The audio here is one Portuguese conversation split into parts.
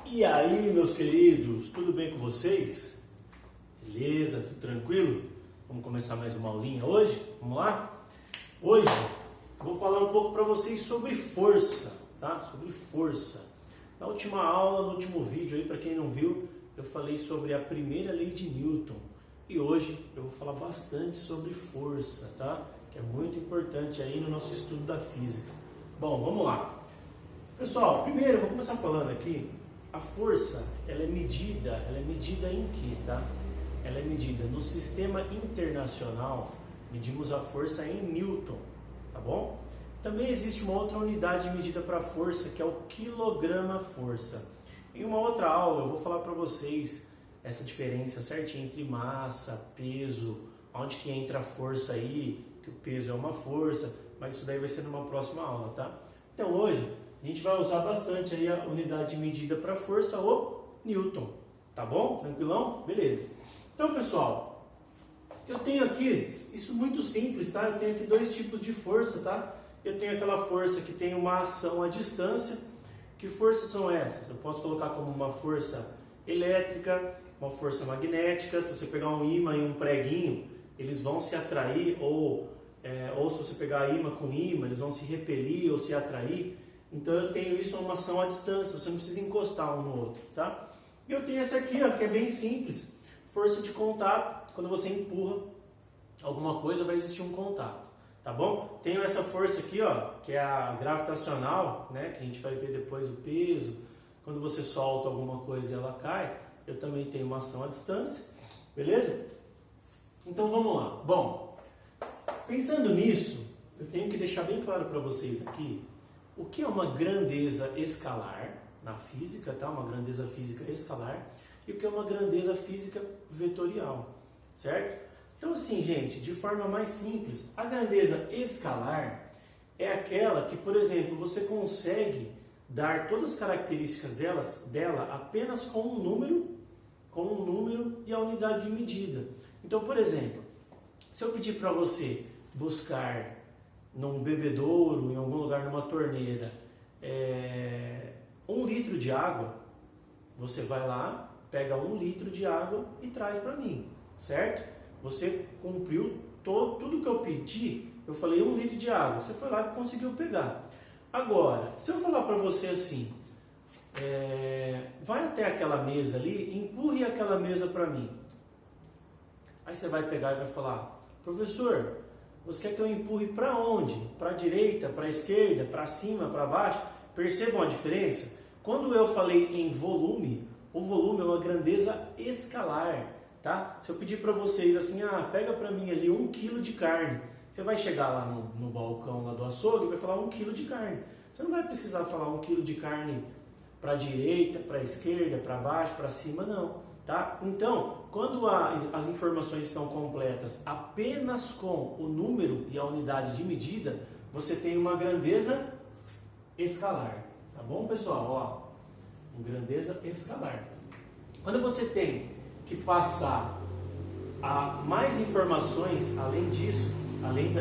E aí, meus queridos, tudo bem com vocês? Beleza? Tudo tranquilo? Vamos começar mais uma aulinha hoje? Vamos lá? Hoje eu vou falar um pouco para vocês sobre força, tá? Sobre força. Na última aula, no último vídeo aí, para quem não viu, eu falei sobre a primeira lei de Newton. E hoje eu vou falar bastante sobre força, tá? Que é muito importante aí no nosso estudo da física. Bom, vamos lá. Pessoal, primeiro eu vou começar falando aqui. A força, ela é medida em quê, tá? Ela é medida no sistema internacional, medimos a força em Newton, tá bom? Também existe uma outra unidade de medida para força, que é o quilograma-força. Em uma outra aula eu vou falar para vocês essa diferença certinha entre massa, peso, onde que entra a força aí, que o peso é uma força, mas isso daí vai ser numa próxima aula, tá? Então hoje a gente vai usar bastante aí a unidade de medida para força, o Newton, tá bom? Tranquilão? Beleza. Então, pessoal, eu tenho aqui, isso muito simples, tá? Eu tenho aqui dois tipos de força, tá? Eu tenho aquela força que tem uma ação à distância. Que forças são essas? Eu posso colocar como uma força elétrica, uma força magnética. Se você pegar um ímã e um preguinho, eles vão se atrair, ou se você pegar ímã com ímã, eles vão se repelir ou se atrair. Então eu tenho isso, uma ação à distância, você não precisa encostar um no outro, tá? E eu tenho essa aqui, ó, que é bem simples, força de contato. Quando você empurra alguma coisa, vai existir um contato, tá bom? Tenho essa força aqui, ó, que é a gravitacional, né, que a gente vai ver depois o peso. Quando você solta alguma coisa e ela cai, eu também tenho uma ação à distância, beleza? Então vamos lá. Bom, pensando nisso, eu tenho que deixar bem claro para vocês aqui o que é uma grandeza escalar na física, tá? Uma grandeza física escalar, e o que é uma grandeza física vetorial, certo? Então assim, gente, de forma mais simples, a grandeza escalar é aquela que, por exemplo, você consegue dar todas as características dela apenas com um número e a unidade de medida. Então, por exemplo, se eu pedir para você buscar num bebedouro, em algum lugar, numa torneira, 1 litro de água, você vai lá, pega 1 litro de água e traz para mim, certo? Você cumpriu tudo que eu pedi. Eu falei 1 litro de água, você foi lá e conseguiu pegar. Agora, se eu falar para você assim, vai até aquela mesa ali, empurre aquela mesa para mim. Aí você vai pegar e vai falar, professor, você quer que eu empurre para onde? Para a direita, para a esquerda, para cima, para baixo? Percebam a diferença? Quando eu falei em volume, o volume é uma grandeza escalar, tá? Se eu pedir para vocês assim, pega para mim ali 1 quilo de carne, você vai chegar lá no balcão lá do açougue e vai falar 1 quilo de carne. Você não vai precisar falar 1 quilo de carne para a direita, para a esquerda, para baixo, para cima, não. Tá? Então, quando as informações estão completas apenas com o número e a unidade de medida, você tem uma grandeza escalar. Tá bom, pessoal? Ó, grandeza escalar. Quando você tem que passar a mais informações, além disso, além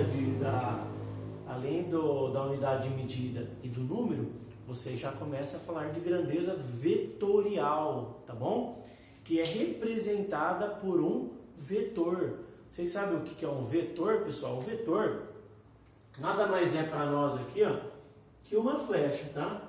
da unidade de medida e do número, você já começa a falar de grandeza vetorial, tá bom? Que é representada por um vetor. Vocês sabem o que é um vetor, pessoal? O vetor nada mais é para nós aqui, ó, que uma flecha, tá?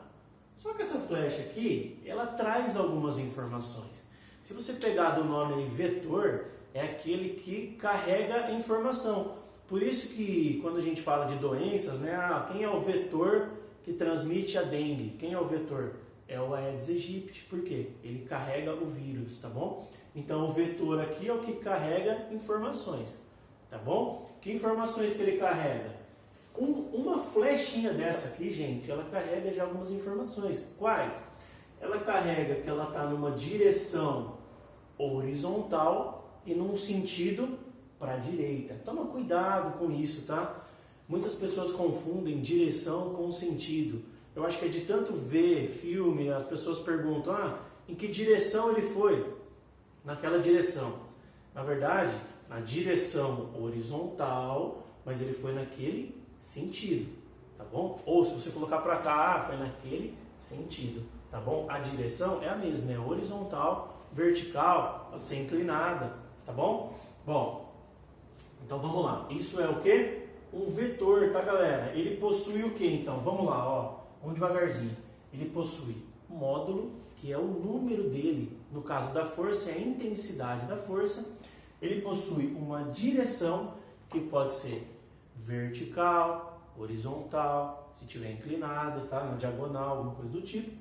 Só que essa flecha aqui, ela traz algumas informações. Se você pegar do nome aí, vetor, é aquele que carrega informação. Por isso que quando a gente fala de doenças, né? Quem é o vetor que transmite a dengue? Quem é o vetor? É o Aedes aegypti, por quê? Ele carrega o vírus, tá bom? Então o vetor aqui é o que carrega informações, tá bom? Que informações que ele carrega? Uma flechinha dessa aqui, gente, ela carrega já algumas informações. Quais? Ela carrega que ela está numa direção horizontal e num sentido para a direita. Toma cuidado com isso, tá? Muitas pessoas confundem direção com sentido. Eu acho que é de tanto ver filme, as pessoas perguntam, em que direção ele foi? Naquela direção. Na verdade, na direção horizontal, mas ele foi naquele sentido, tá bom? Ou se você colocar para cá, foi naquele sentido, tá bom? A direção é a mesma, é horizontal, vertical, pode ser inclinada, tá bom? Bom, então vamos lá. Isso é o que? Um vetor, tá, galera? Ele possui o que, então? Vamos lá, ó. Vamos devagarzinho. Ele possui um módulo, que é o número dele. No caso da força, é a intensidade da força. Ele possui uma direção, que pode ser vertical, horizontal, se tiver inclinado, tá? Na diagonal, alguma coisa do tipo.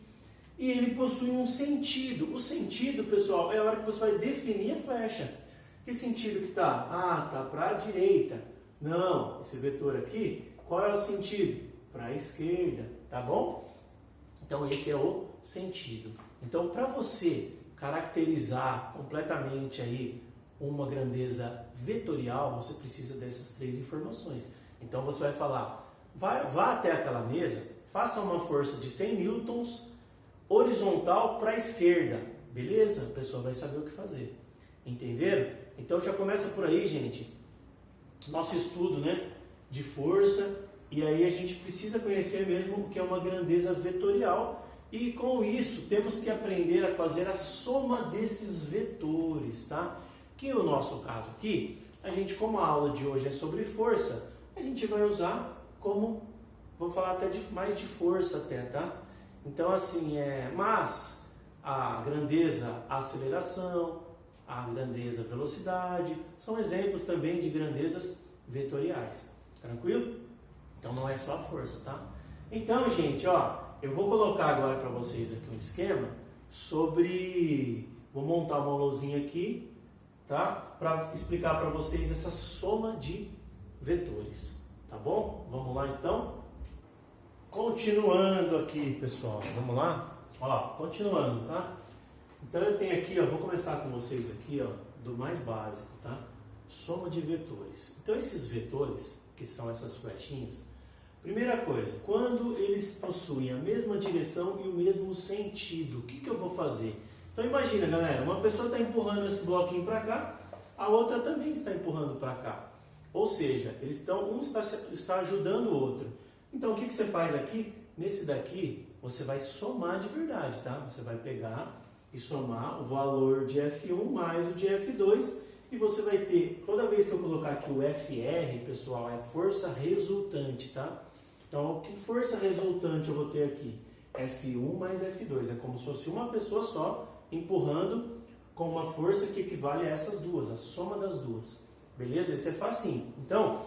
E ele possui um sentido. O sentido, pessoal, é a hora que você vai definir a flecha. Que sentido que tá? Ah, tá para a direita. Não, esse vetor aqui, qual é o sentido? Para a esquerda, tá bom? Então esse é o sentido. Então, para você caracterizar completamente aí uma grandeza vetorial, você precisa dessas três informações. Então você vai falar, vá até aquela mesa, faça uma força de 100 newtons horizontal para a esquerda, beleza? A pessoa vai saber o que fazer. Entenderam? Então já começa por aí, gente, nosso estudo, né, de força, e aí a gente precisa conhecer mesmo o que é uma grandeza vetorial, e com isso temos que aprender a fazer a soma desses vetores, tá? Que no nosso caso aqui, a gente, como a aula de hoje é sobre força, a gente vai usar como, vou falar até mais de força até, tá? Então assim, mas a grandeza aceleração, a grandeza velocidade, são exemplos também de grandezas vetoriais, tranquilo? Então não é só a força, tá? Então, gente, ó, eu vou colocar agora para vocês aqui um esquema sobre, vou montar uma lousinha aqui, tá? Para explicar para vocês essa soma de vetores, tá bom? Vamos lá então? Continuando aqui, pessoal, vamos lá? Ó, continuando, tá? Então eu tenho aqui, ó, vou começar com vocês aqui, ó, do mais básico, tá? Soma de vetores. Então esses vetores, que são essas flechinhas, primeira coisa, quando eles possuem a mesma direção e o mesmo sentido, o que eu vou fazer? Então imagina, galera, uma pessoa está empurrando esse bloquinho para cá, a outra também está empurrando para cá. Ou seja, eles estão, um está ajudando o outro. Então o que você faz aqui? Nesse daqui, você vai somar de verdade, tá? Você vai pegar e somar o valor de F1 mais o de F2, e você vai ter, toda vez que eu colocar aqui o FR, pessoal, é força resultante, tá? Então, que força resultante eu vou ter aqui? F1 mais F2, é como se fosse uma pessoa só empurrando com uma força que equivale a essas duas, a soma das duas. Beleza? Esse é facinho. Então,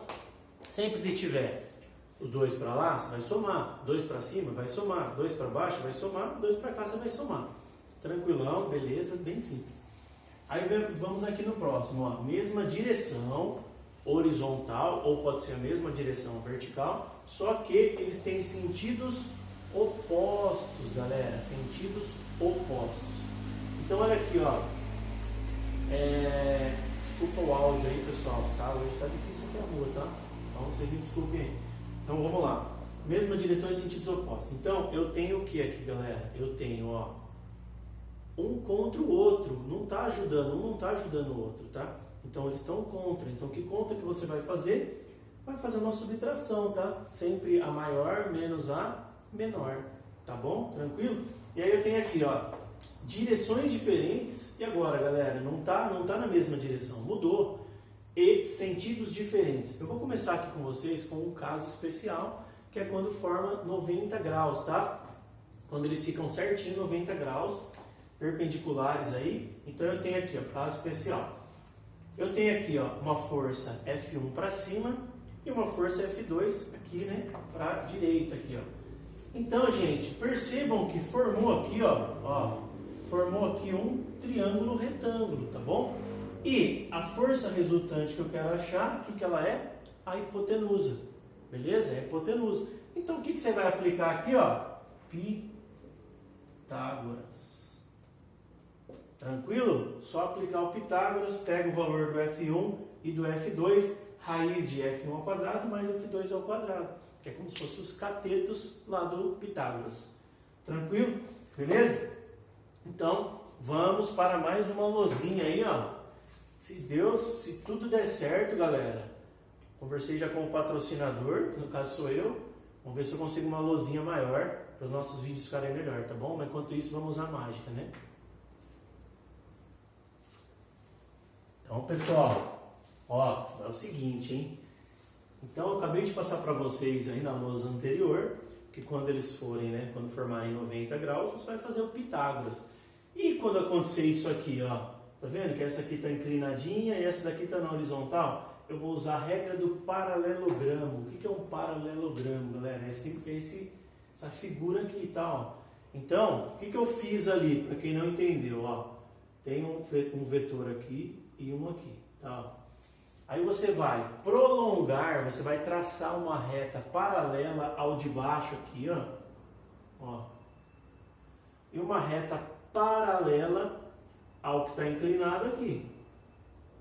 sempre que tiver os dois para lá, você vai somar. Dois para cima, vai somar. Dois para baixo, vai somar. Dois para cá, você vai somar. Tranquilão, beleza, bem simples. Aí vamos aqui no próximo, ó. Mesma direção horizontal, ou pode ser a mesma direção vertical, só que eles têm sentidos opostos, galera. Sentidos opostos. Então, olha aqui, ó. Desculpa o áudio aí, pessoal, tá? Hoje tá difícil aqui a rua, tá? Então, vocês me desculpem aí. Então, vamos lá. Mesma direção e sentidos opostos. Então, eu tenho o que aqui, galera? Eu tenho, ó, um contra o outro. Não tá ajudando, um não tá ajudando o outro, tá? Então, eles estão contra. Então, que contra que você vai fazer? Vai fazer uma subtração, tá? Sempre a maior menos a menor, tá bom? Tranquilo? E aí eu tenho aqui, ó, direções diferentes. E agora, galera, não tá na mesma direção, mudou. E sentidos diferentes. Eu vou começar aqui com vocês com um caso especial, que é quando forma 90 graus, tá? Quando eles ficam certinho 90 graus, perpendiculares aí. Então eu tenho aqui, ó, caso especial. Eu tenho aqui, ó, uma força F1 para cima e uma força F2 aqui, né, para direita aqui, ó. Então, gente, percebam que formou aqui, ó, formou aqui um triângulo retângulo, tá bom? E a força resultante que eu quero achar, o que ela é? A hipotenusa, beleza? É a hipotenusa. Então, o que você vai aplicar aqui, ó? Pitágoras. Tranquilo? Só aplicar o Pitágoras, pega o valor do F1 e do F2, raiz de F1 ao quadrado mais F2 ao quadrado, que é como se fossem os catetos lá do Pitágoras. Tranquilo? Beleza? Então, vamos para mais uma lousinha aí, ó. Se tudo der certo, galera, conversei já com o patrocinador, que no caso sou eu, vamos ver se eu consigo uma lousinha maior para os nossos vídeos ficarem melhor, tá bom? Mas enquanto isso, vamos usar a mágica, né? Então, pessoal, ó, é o seguinte, hein? Então, eu acabei de passar para vocês aí na lousa anterior, que quando eles forem, né, quando formarem 90 graus, você vai fazer o Pitágoras. E quando acontecer isso aqui, ó, tá vendo que essa aqui está inclinadinha e essa daqui está na horizontal? Eu vou usar a regra do paralelogramo. O que é um paralelogramo, galera? É essa figura aqui, tá? Ó. Então, o que eu fiz ali, para quem não entendeu? Ó, tem um vetor aqui e um aqui, tá? Aí você vai prolongar, você vai traçar uma reta paralela ao de baixo aqui, ó. E uma reta paralela ao que está inclinado aqui.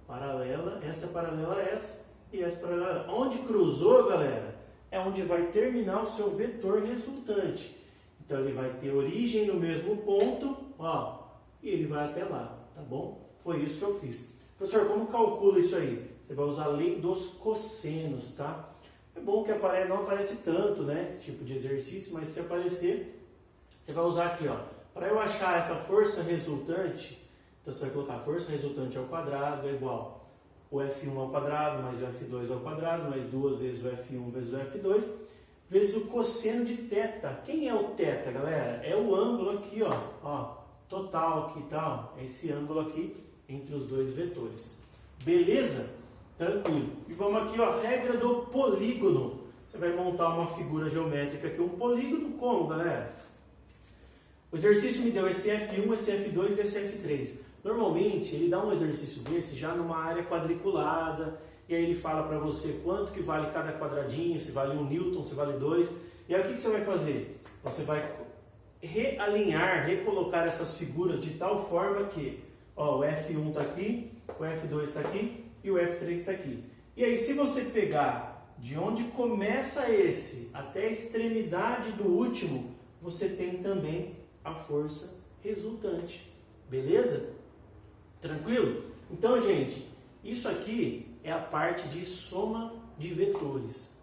Paralela a essa e essa paralela. Onde cruzou, galera, é onde vai terminar o seu vetor resultante. Então ele vai ter origem no mesmo ponto, ó, e ele vai até lá, tá bom? Foi isso que eu fiz. Professor, como calcula isso aí? Você vai usar a lei dos cossenos, tá? É bom que não aparece tanto, né, esse tipo de exercício, mas se aparecer, você vai usar aqui, ó. Para eu achar essa força resultante, então você vai colocar a força resultante ao quadrado é igual o F1 ao quadrado mais o F2 ao quadrado, mais 2 vezes o F1 vezes o F2, vezes o cosseno de θ. Quem é o θ, galera? É o ângulo aqui, ó, total aqui, tá? Ó, esse ângulo aqui entre os dois vetores. Beleza? Tranquilo. E vamos aqui, ó, regra do polígono. Você vai montar uma figura geométrica aqui, um polígono como, galera? O exercício me deu esse F1, esse F2 e esse F3. Normalmente, ele dá um exercício desse já numa área quadriculada, e aí ele fala para você quanto que vale cada quadradinho, se vale 1 newton, se vale 2. E aí o que você vai fazer? Você vai realinhar, recolocar essas figuras de tal forma que, ó, o F1 está aqui, o F2 está aqui e o F3 está aqui. E aí, se você pegar de onde começa esse até a extremidade do último, você tem também a força resultante. Beleza? Tranquilo? Então, gente, isso aqui é a parte de soma de vetores.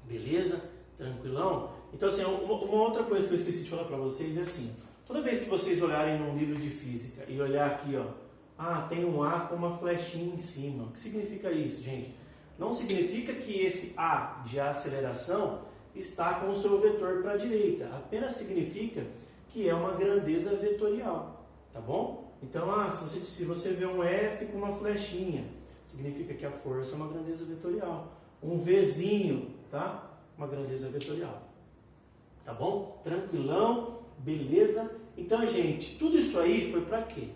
Beleza? Tranquilão? Então, assim, uma outra coisa que eu esqueci de falar para vocês é assim, toda vez que vocês olharem num livro de física e olhar aqui, ó, tem um A com uma flechinha em cima. O que significa isso, gente? Não significa que esse A de aceleração está com o seu vetor para a direita. Apenas significa que é uma grandeza vetorial, tá bom? Então, se você vê um F com uma flechinha, significa que a força é uma grandeza vetorial. Um Vzinho, tá? Uma grandeza vetorial. Tá bom? Tranquilão? Beleza? Então, gente, tudo isso aí foi para quê?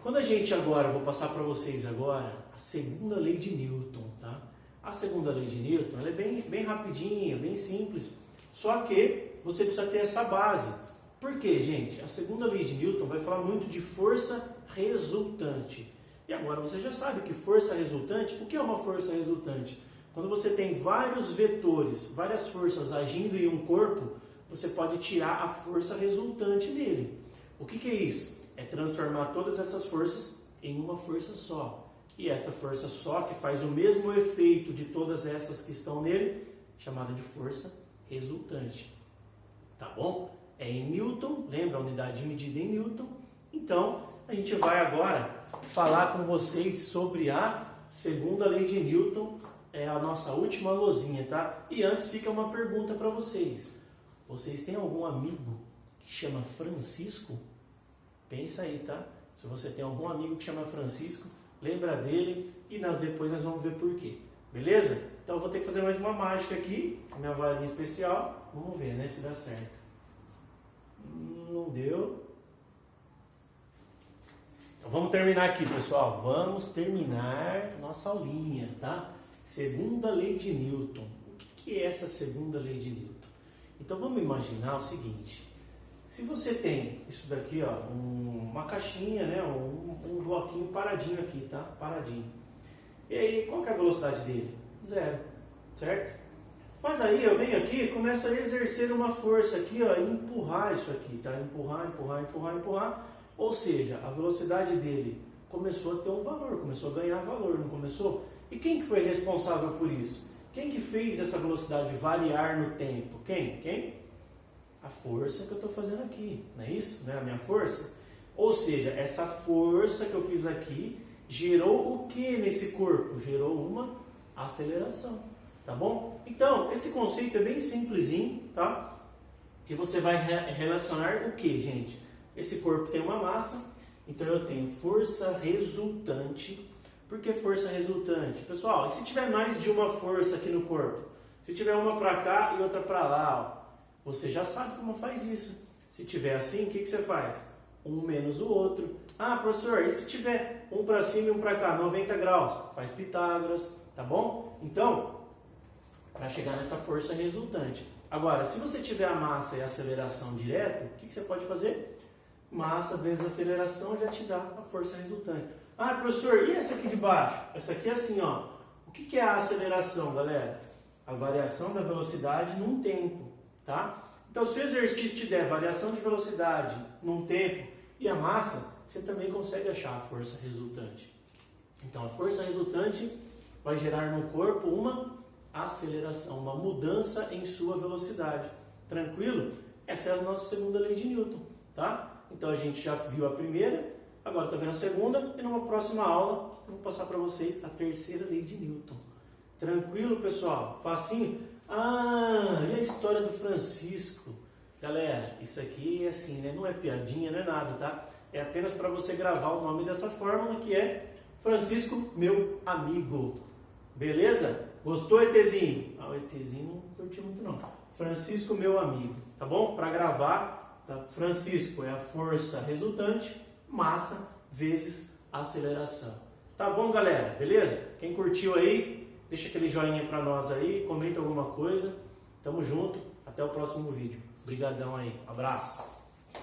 Quando a gente agora, vou passar para vocês agora a segunda lei de Newton, tá? A segunda lei de Newton, ela é bem rapidinha, bem simples, só que você precisa ter essa base. Por quê, gente? A segunda lei de Newton vai falar muito de força resultante. E agora você já sabe que força resultante, o que é uma força resultante? Quando você tem vários vetores, várias forças agindo em um corpo, você pode tirar a força resultante dele. O que é isso? É transformar todas essas forças em uma força só. E essa força só, que faz o mesmo efeito de todas essas que estão nele, chamada de força resultante. Tá bom? É em Newton, lembra a unidade de medida em Newton? Então, a gente vai agora falar com vocês sobre a segunda lei de Newton, é a nossa última lousinha, tá? E antes fica uma pergunta para vocês. Vocês têm algum amigo que chama Francisco? Pensa aí, tá? Se você tem algum amigo que chama Francisco, lembra dele e depois nós vamos ver por quê. Beleza? Então eu vou ter que fazer mais uma mágica aqui, com minha varinha especial. Vamos ver, né, se dá certo. Não deu. Então vamos terminar aqui, pessoal. Vamos terminar nossa aulinha, tá? Segunda lei de Newton. O que é essa segunda lei de Newton? Então vamos imaginar o seguinte. Se você tem isso daqui, ó, uma caixinha, né, um bloquinho paradinho aqui, tá? Paradinho. E aí, qual que é a velocidade dele? 0, certo? Mas aí eu venho aqui e começo a exercer uma força aqui, ó, e empurrar isso aqui, tá? Empurrar. Ou seja, a velocidade dele começou a ter um valor, começou a ganhar valor, não começou? E quem que foi responsável por isso? Quem que fez essa velocidade variar no tempo? Quem? A força que eu estou fazendo aqui, não é isso? Não é a minha força? Ou seja, essa força que eu fiz aqui gerou o que nesse corpo? Gerou uma aceleração, tá bom? Então, esse conceito é bem simplesinho, tá? Que você vai relacionar o que, gente? Esse corpo tem uma massa, então eu tenho força resultante. Por que força resultante? Pessoal, e se tiver mais de uma força aqui no corpo? Se tiver uma para cá e outra para lá, ó, você já sabe como faz isso. Se tiver assim, o que você faz? Um menos o outro. Ah, professor, e se tiver um para cima e um para cá, 90 graus? Faz Pitágoras, tá bom? Então, para chegar nessa força resultante. Agora, se você tiver a massa e a aceleração direto, o que você pode fazer? Massa vezes aceleração já te dá a força resultante. Ah, professor, e essa aqui de baixo? Essa aqui é assim, ó. O que é a aceleração, galera? A variação da velocidade num tempo, tá? Então, se o exercício te der variação de velocidade num tempo e a massa, você também consegue achar a força resultante. Então, a força resultante vai gerar no corpo uma aceleração, uma mudança em sua velocidade. Tranquilo? Essa é a nossa segunda lei de Newton, tá? Então, a gente já viu a primeira, agora está vendo a segunda, e numa próxima aula eu vou passar para vocês a terceira lei de Newton. Tranquilo, pessoal? Facinho? Ah, e a história do Francisco? Galera, isso aqui é assim, né? Não é piadinha, não é nada, tá? É apenas para você gravar o nome dessa fórmula, que é Francisco, meu amigo. Beleza? Gostou, ETzinho? Ah, o ETzinho não curtiu muito, não. Francisco, meu amigo. Tá bom? Para gravar, tá? Francisco é a força resultante, massa vezes aceleração. Tá bom, galera? Beleza? Quem curtiu aí, deixa aquele joinha para nós aí, comenta alguma coisa. Tamo junto. Até o próximo vídeo. Obrigadão aí. Abraço.